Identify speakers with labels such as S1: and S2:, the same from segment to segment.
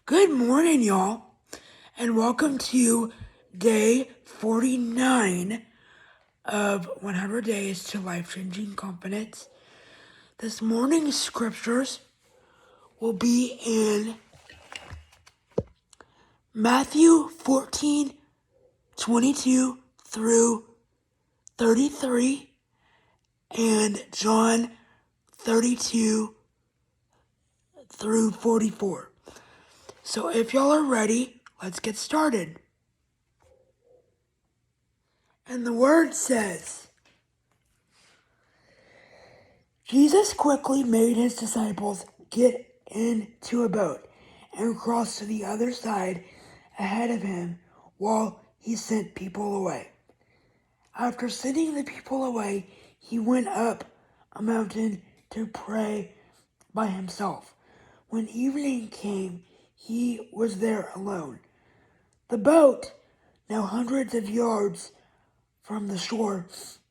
S1: Good morning, y'all, and welcome to day 49 of 100 Days to Life-Changing Confidence. This morning's scriptures will be in Matthew 14:22 through 33 and John 32 through 44. So if y'all are ready, let's get started. And the word says, Jesus quickly made his disciples get into a boat and cross to the other side ahead of him while he sent people away. After sending the people away, he went up a mountain to pray by himself. When evening came, he was there alone. The boat, now hundreds of yards from the shore,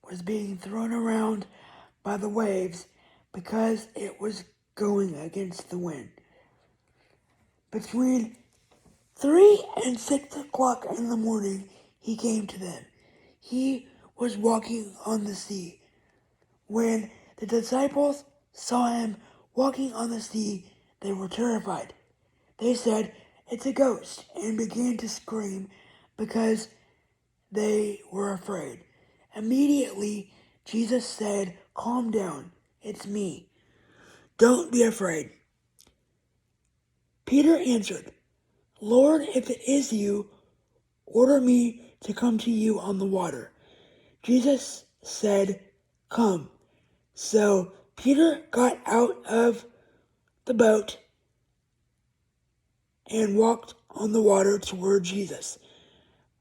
S1: was being thrown around by the waves because it was going against the wind. Between 3 and 6 o'clock in the morning, he came to them. He was walking on the sea. When the disciples saw him walking on the sea, they were terrified. They said, "It's a ghost," and began to scream because they were afraid. Immediately, Jesus said, "Calm down. It's me. Don't be afraid." Peter answered, "Lord, if it is you, order me to come to you on the water." Jesus said, "Come." So Peter got out of the boat and walked on the water toward Jesus.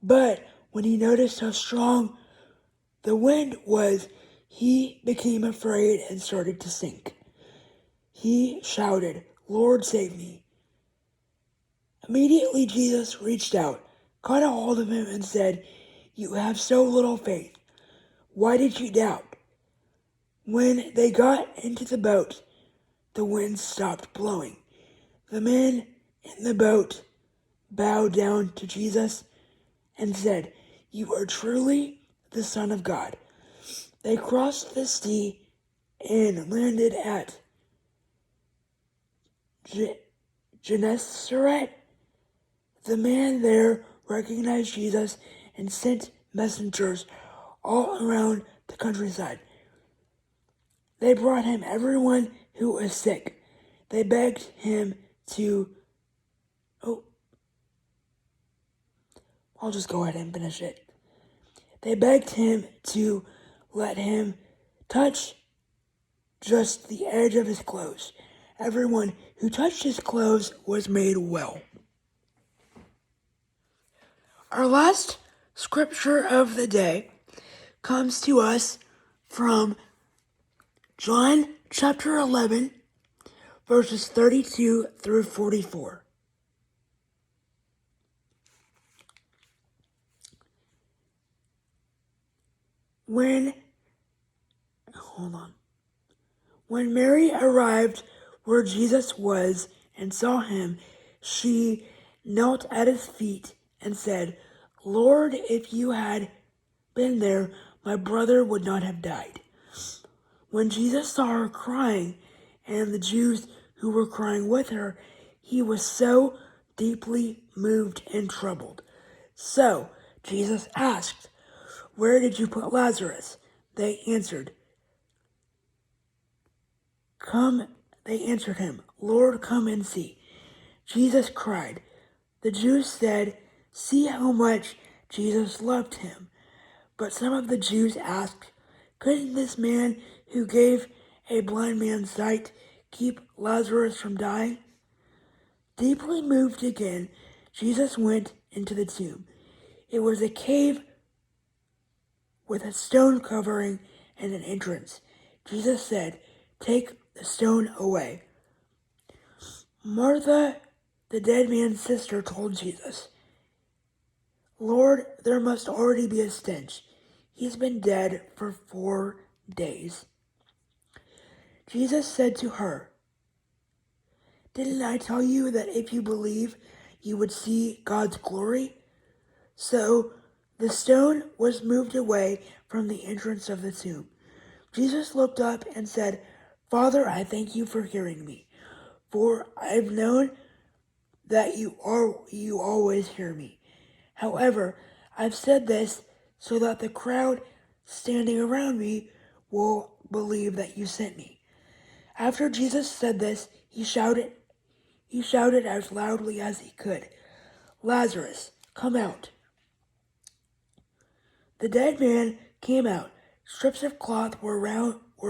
S1: But when he noticed how strong the wind was, he became afraid and started to sink. He shouted, "Lord, save me." Immediately Jesus reached out, caught a hold of him, and said, "You have so little faith. Why did you doubt?" When they got into the boat, the wind stopped blowing. The men in the boat bowed down to Jesus and said, "You are truly the Son of God." They crossed the sea and landed at Gennesaret. The man there recognized Jesus and sent messengers all around the countryside. They brought him everyone who was sick. They begged him to... Oh, I'll just go ahead and finish it. They begged him to let him touch just the edge of his clothes. Everyone who touched his clothes was made well. Our last scripture of the day comes to us from John chapter 11, verses 32 through 44. When Mary arrived where Jesus was and saw him, she knelt at his feet and said, "Lord, if you had been there, my brother would not have died." When Jesus saw her crying and the Jews who were crying with her, he was so deeply moved and troubled. So Jesus asked, "Where did you put Lazarus?" They answered him, "Lord, come and see." Jesus cried. The Jews said, "See how much Jesus loved him." But some of the Jews asked, "Couldn't this man who gave a blind man sight keep Lazarus from dying?" Deeply moved again, Jesus went into the tomb. It was a cave with a stone covering and an entrance. Jesus said, "Take the stone away." Martha, the dead man's sister, told Jesus, "Lord, there must already be a stench. He's been dead for 4 days." Jesus said to her, Didn't I tell you that if you believe, you would see God's glory? So the stone was moved away from the entrance of the tomb. Jesus looked up and said, Father, I thank you for hearing me, for I've known that you always hear me. However, I've said this so that the crowd standing around me will believe that you sent me. After Jesus said this, he shouted as loudly as he could, Lazarus, come out. The dead man came out. Strips of cloth were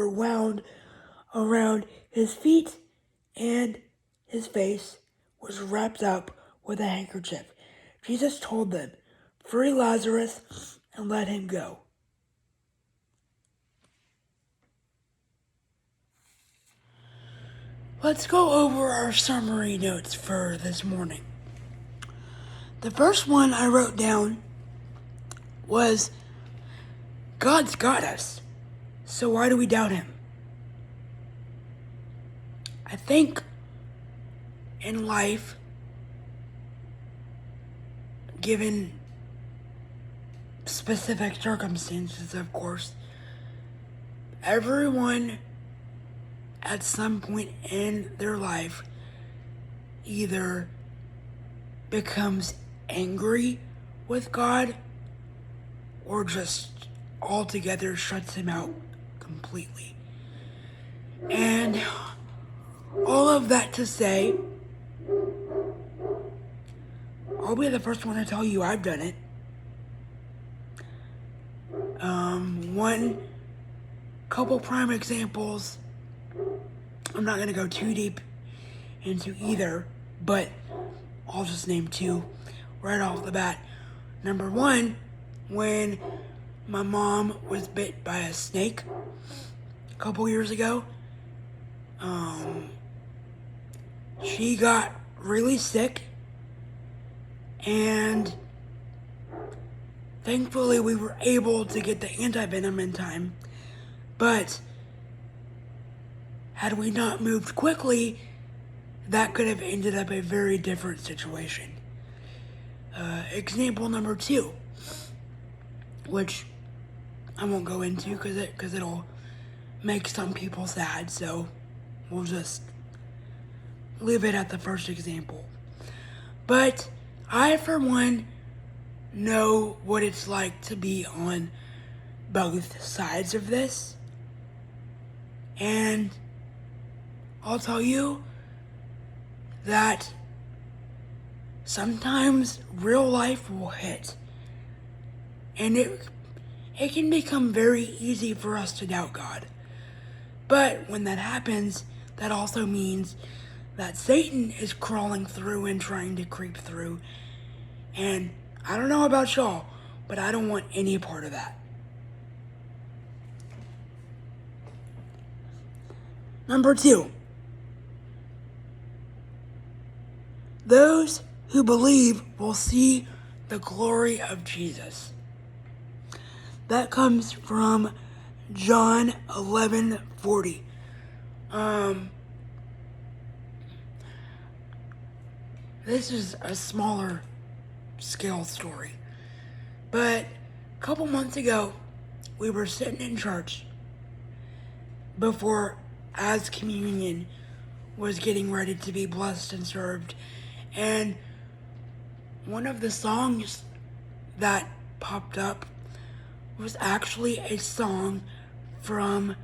S1: wound around his feet, and his face was wrapped up with a handkerchief. Jesus told them, Free Lazarus and let him go. Let's go over our summary notes for this morning. The first one I wrote down was, God's got us, so why do we doubt him? I think in life, given specific circumstances, of course, everyone at some point in their life either becomes angry with God or just altogether shuts him out completely. And all of that to say, I'll be the first one to tell you I've done it. One couple prime examples. I'm not going to go too deep into either, but I'll just name two right off the bat. Number one, when my mom was bit by a snake a couple years ago, she got really sick, and thankfully we were able to get the antivenom in time, but had we not moved quickly, that could have ended up a very different situation. Example number two, which I won't go into because it'll make some people sad, so we'll just leave it at the first example. But I, for one, know what it's like to be on both sides of this, and I'll tell you that sometimes real life will hit, and it can become very easy for us to doubt God. But when that happens, that also means that Satan is crawling through and trying to creep through, and I don't know about y'all, but I don't want any part of that. Number two, those who believe will see the glory of Jesus. That comes from John 11:40. This is a smaller scale story, but a couple months ago, we were sitting in church before as communion was getting ready to be blessed and served, and one of the songs that popped up was actually a song from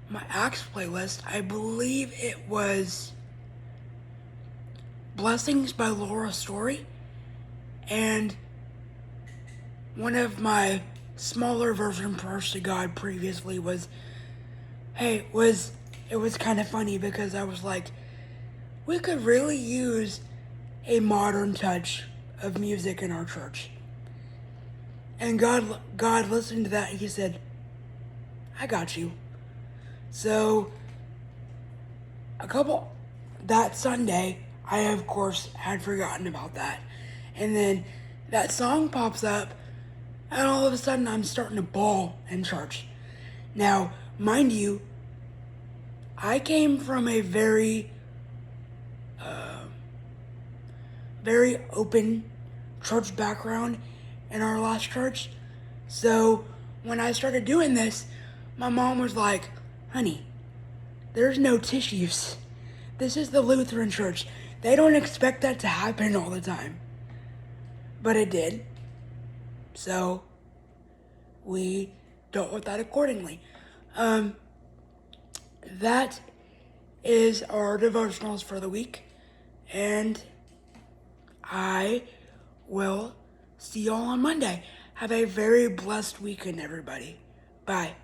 S1: my Acts playlist. I believe it was Blessings by Laura Story, and one of my smaller version prayers to God previously was, it was kind of funny because I was like, we could really use a modern touch of music in our church. And God listened to that and he said, I got you. So that Sunday, I of course had forgotten about that. And then that song pops up, and all of a sudden I'm starting to bawl in church. Now, mind you, I came from a very very open church background in our last church. So when I started doing this, my mom was like, honey, there's no tissues. This is the Lutheran church. They don't expect that to happen all the time. But it did. So we dealt with that accordingly. That is our devotionals for the week. And I will see y'all on Monday. Have a very blessed weekend, everybody. Bye.